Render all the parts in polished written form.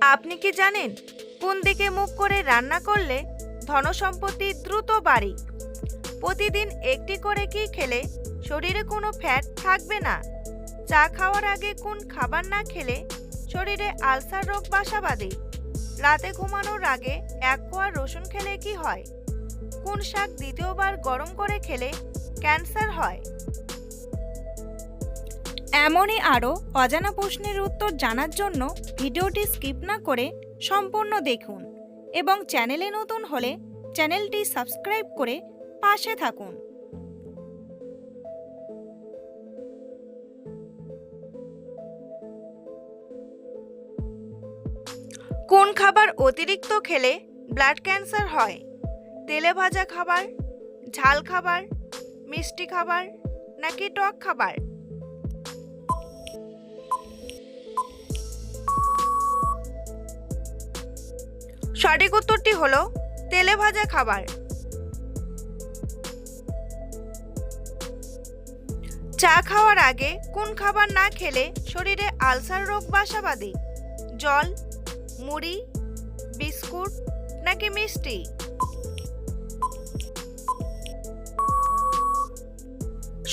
আপনি কি জানেন কোন দিকে মুখ করে রান্না করলে ধনসম্পত্তি দ্রুত বাড়ে? প্রতিদিন একটি করে কি খেলে শরীরে কোনো ফ্যাট থাকবে না? চা খাওয়ার আগে কোন খাবার না খেলে শরীরে আলসার রোগ বাসা বাঁধে? রাতে ঘুমানোর আগে 1 কোয়া রসুন খেলে কি হয়? কোন শাক দ্বিতীয়বার গরম করে খেলে ক্যান্সার হয়? এমনই আরও অজানা প্রশ্নের উত্তর জানার জন্য ভিডিওটি স্কিপ না করে সম্পূর্ণ দেখুন এবং চ্যানেলে নতুন হলে চ্যানেলটি সাবস্ক্রাইব করে পাশে থাকুন। কোন খাবার অতিরিক্ত খেলে ব্লাড ক্যান্সার হয়? তেলে ভাজা খাবার, ঝাল খাবার, মিষ্টি খাবার নাকি টক খাবার? সঠিক উত্তরটি হলো তেলে ভাজা খাবার। চা খাওয়ার আগে কোন খাবার না খেলে শরীরে আলসার রোগ বাসা বাঁধে? জল, মুড়ি, বিস্কুট নাকি মিষ্টি?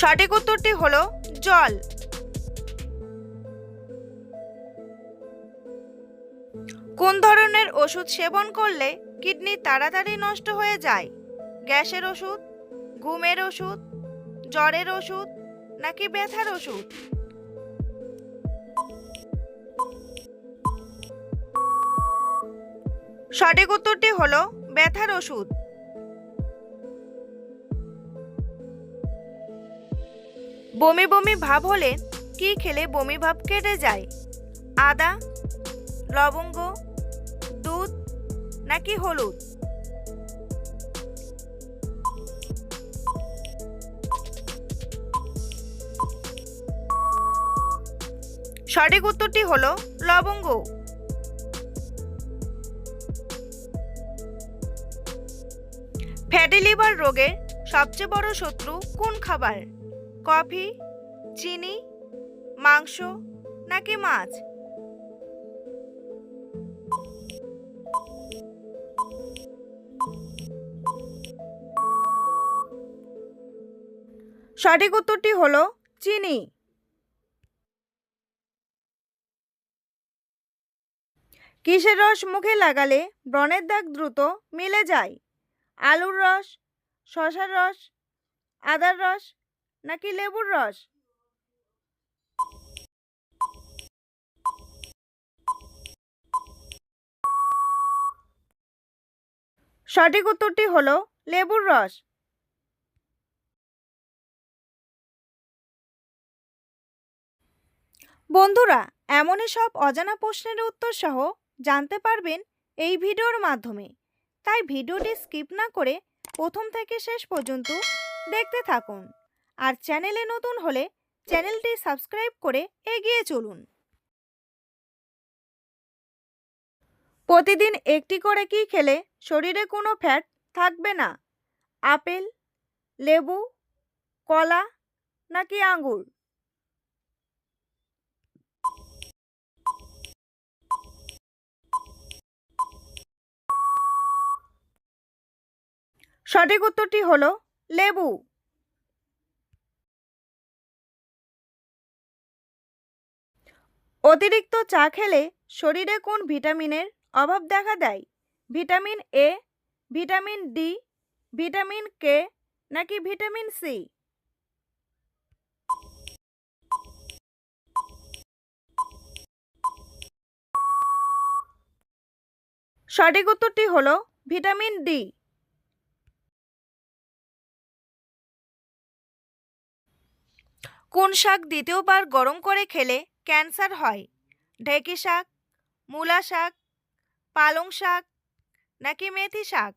সঠিক উত্তরটি হলো জল। কোন ধরনের ওষুধ সেবন করলে কিডনি তাড়াতাড়ি নষ্ট হয়ে যায়? গ্যাসের ওষুধ, ঘুমের ওষুধ, জ্বরের ওষুধ নাকি ব্যথার ওষুধ? সঠিক উত্তরটি হলো ব্যথার ওষুধ। বমি বমি ভাব হলে কি খেলে বমি ভাব কেটে যায়? আদা, লবঙ্গ, দুধ নাকি হলুদ? সঠিক উত্তরটি হলো লবঙ্গ। ফ্যাটি লিভার রোগের সবচেয়ে বড় শত্রু কোন খাবার? কফি, চিনি, মাংস নাকি মাছ? সঠিক উত্তরটি হলো চিনি। কিসের রস মুখে লাগালে ব্রণের দাগ দ্রুত মিলে যায়? আলুর রস, শসার রস, আদার রস নাকি লেবুর রস? সঠিক উত্তরটি হলো লেবুর রস। বন্ধুরা, এমনই সব অজানা প্রশ্নের উত্তর সহ জানতে পারবেন এই ভিডিওর মাধ্যমে। তাই ভিডিওটি স্কিপ না করে প্রথম থেকে শেষ পর্যন্ত দেখতে থাকুন। আর চ্যানেলে নতুন হলে চ্যানেলটি সাবস্ক্রাইব করে এগিয়ে চলুন। প্রতিদিন একটি করে কি খেলে শরীরে কোনো ফ্যাট থাকবে না? আপেল, লেবু, কলা নাকি আঙ্গুর? সঠিক উত্তরটি হলো লেবু। অতিরিক্ত চা খেলে শরীরে কোন ভিটামিনের অভাব দেখা দেয়? Vitamin A, vitamin D, vitamin K নাকি ভিটামিন সি? সঠিক উত্তরটি হলো ভিটামিন ডি। কোন শাক দ্বিতীয়বার গরম করে খেলে ক্যান্সার হয়? ঢেঁকি শাক, মূলা শাক, পালং শাক নাকি মেথি শাক?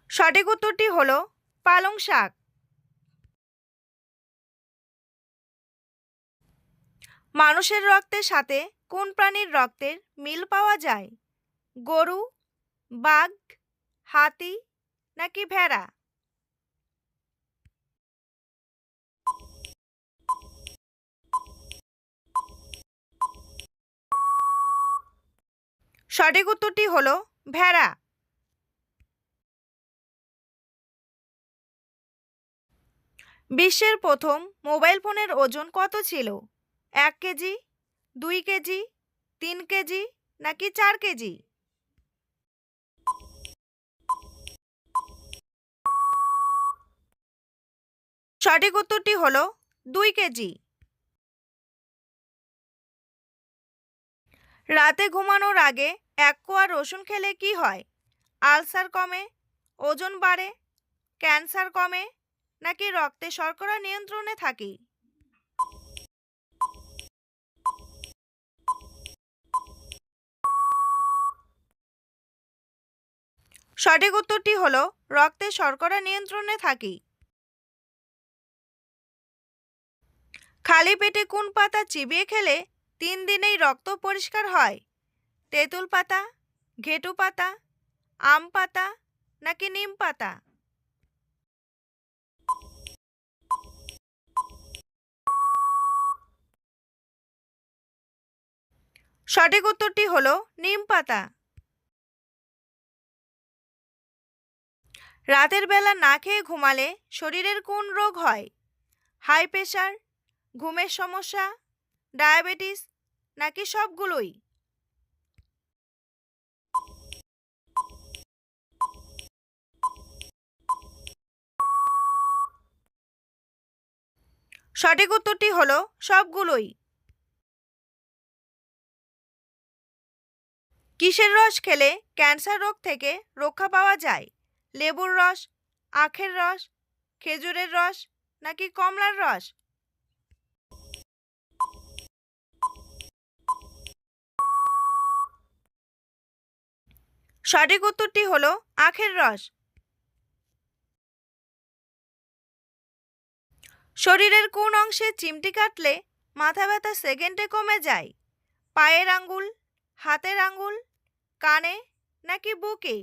সঠিক উত্তরটি হলো পালং শাক। মানুষের রক্তের সাথে কোন প্রাণীর রক্তের মিল পাওয়া যায়? গরু, বাঘ, হাতি নাকি ভেড়া? সঠিক উত্তরটি হলো ভেড়া। বিশ্বের প্রথম মোবাইল ফোনের ওজন কত ছিল? 1 কেজি, 2 কেজি, 3 কেজি নাকি 4 কেজি? সঠিক উত্তরটি হলো 2 কেজি। রাতে ঘুমানোর আগে 1 কোয়া রসুন খেলে কি হয়? আলসার কমে, ওজন বাড়ে, ক্যান্সার কমে নাকি রক্তে শর্করা নিয়ন্ত্রণে থাকে? সঠিক উত্তরটি হলো রক্তে শর্করা নিয়ন্ত্রণে থাকে। খালি পেটে কোন পাতা চিবিয়ে খেলে 3 দিনেই রক্ত পরিষ্কার হয়? তেঁতুল পাতা, ঘেটু পাতা, আম পাতা নাকি নিম পাতা? সঠিক উত্তরটি হলো নিম পাতা। রাতের বেলা না খেয়ে ঘুমালে শরীরের কোন রোগ হয়? হাই প্রেশার, ঘুমের সমস্যা, ডায়াবেটিস নাকি সবগুলোই? সঠিক উত্তরটি হলো সবগুলোই। কিসের রস খেলে ক্যান্সার রোগ থেকে রক্ষা পাওয়া যায়? লেবুর রস, আখের রস, খেজুরের রস নাকি কমলার রস? সঠিক উত্তরটি হলো আখের রস। শরীরের কোন অংশে চিমটি কাটলে মাথা ব্যথা সেকেন্ডে কমে যায়? পায়ের আঙ্গুল, হাতের আঙ্গুল, কানে নাকি বুকে?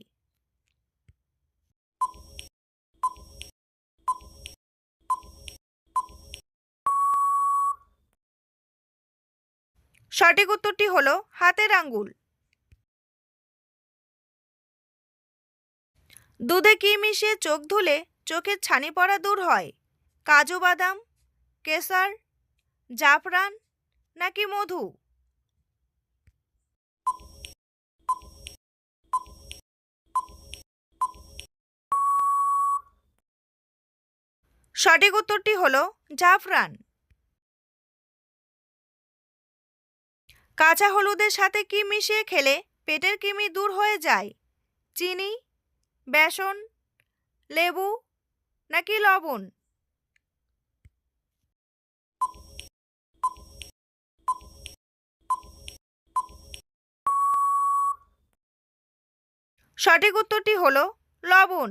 সঠিক উত্তরটি হলো হাতের আঙ্গুল। দুধে কি মিশিয়ে চোখ ধুলে চোখের ছানি পড়া দূর হয়? কাজু বাদাম, কেশর, জাফরান নাকি মধু? সঠিক উত্তরটি হলো জাফরান। কাঁচা হলুদের সাথে কি মিশিয়ে খেলে পেটের কৃমি দূর হয়ে যায়? চিনি, বেসন, লেবু নাকি লবণ? সঠিক উত্তরটি হলো লবণ।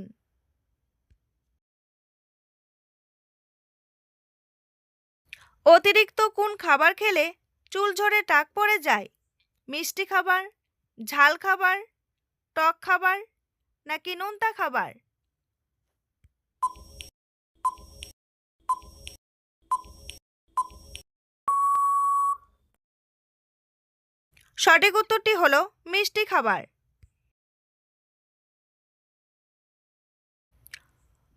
অতিরিক্ত কোন খাবার খেলে চুল ঝরে টাক পড়ে যায়? মিষ্টি খাবার, ঝাল খাবার, টক খাবার নাকি নোনতা খাবার? সঠিক উত্তরটি হলো মিষ্টি খাবার।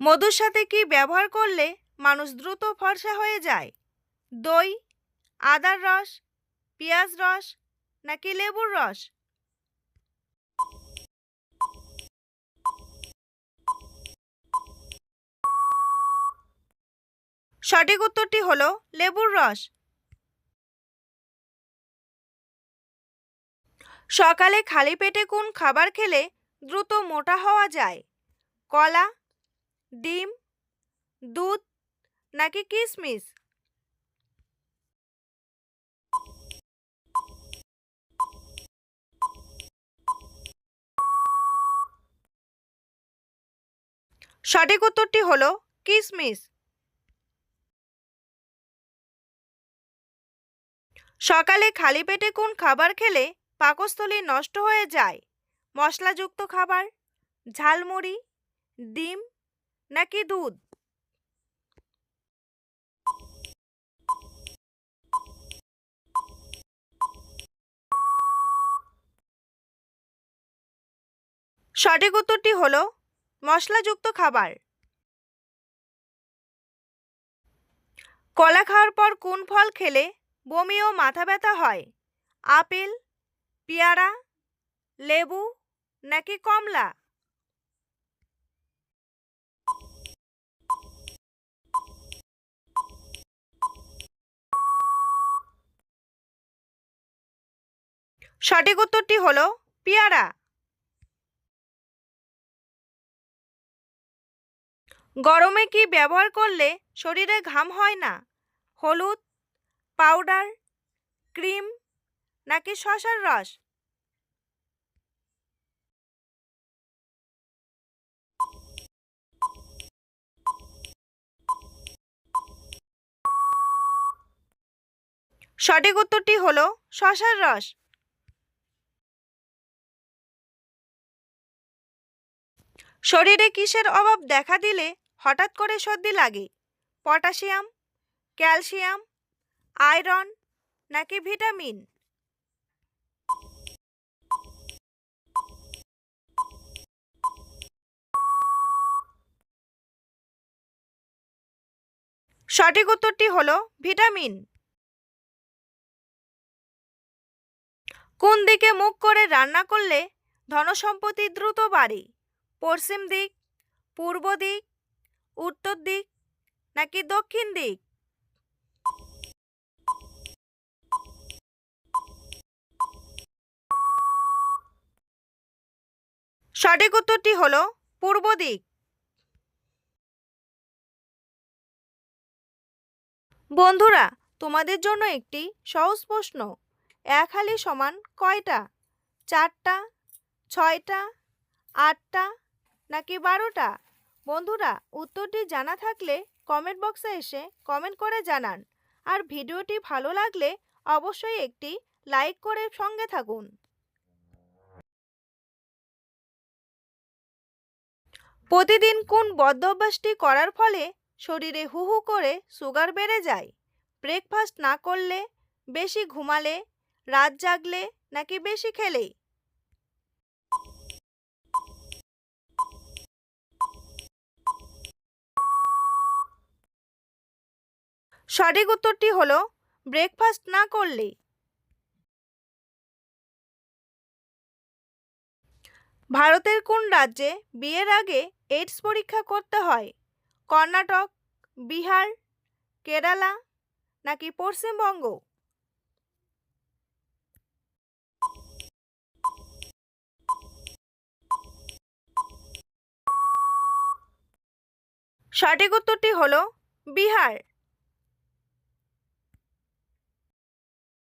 মধুর সাথে কি ব্যবহার করলে মানুষ দ্রুত ফর্সা হয়ে যায়? দই, আদার রস, পেঁয়াজ রস নাকি লেবুর রস? সঠিক উত্তরটি হলো লেবুর রস। সকালে খালি পেটে কোন খাবার খেলে দ্রুত মোটা হওয়া যায়? কলা, ডিম, দুধ নাকি কিশমিশ? সঠিক উত্তরটি হলো কিশমিশ। সকালে খালি পেটে কোন খাবার খেলে পাকস্থলী নষ্ট হয়ে যায়? মশলাযুক্ত খাবার, ঝালমুড়ি, ডিম নাকি দুধ? সঠিক উত্তরটি হলো মশলাযুক্ত খাবার। কলা খাওয়ার পর কোন ফল খেলে বমি ও মাথা ব্যথা হয়? আপেল, পেয়ারা, লেবু নাকি কমলা? সঠিক উত্তরটি হলো পেয়ারা। গরমে কি ব্যবহার করলে শরীরে ঘাম হয় না? হলুদ, পাউডার, ক্রিম নাকি শসার রস? সঠিক উত্তরটি হলো শসার রস। শরীরে কিসের অভাব দেখা দিলে হঠাৎ করে সর্দি লাগে? পটাশিয়াম, ক্যালসিয়াম, আয়রন নাকি ভিটামিন? সঠিক উত্তরটি হলো ভিটামিন। কোন দিকে মুখ করে রান্না করলে ধনসম্পত্তি দ্রুত বাড়ে? পশ্চিম দিক, পূর্ব দিক, উত্তর দিক নাকি দক্ষিণ দিক? সঠিক উত্তরটি হলো পূর্ব দিক। বন্ধুরা, তোমাদের জন্য একটি সহজ প্রশ্ন। এক হালি সমান কয়টা? 4টা, 6টা, 8টা নাকি 12টা? বন্ধুরা, উত্তরটি জানা থাকলে কমেন্ট বক্সে এসে কমেন্ট করে জানান। আর ভিডিওটি ভালো লাগলে অবশ্যই একটি লাইক করে সঙ্গে থাকুন। প্রতিদিন কোন বদ অভ্যাসটি করার ফলে শরীরে হু হু করে সুগার বেড়ে যায়? ব্রেকফাস্ট না করলে, বেশি ঘুমালে, রাত জাগলে নাকি বেশি খেলে? সঠিক উত্তরটি হলো ব্রেকফাস্ট না করলে। ভারতের কোন রাজ্যে বিয়ের আগে এইডস পরীক্ষা করতে হয়? কর্ণাটক, বিহার, কেরালা নাকি পশ্চিমবঙ্গ? সঠিক উত্তরটি হলো বিহার।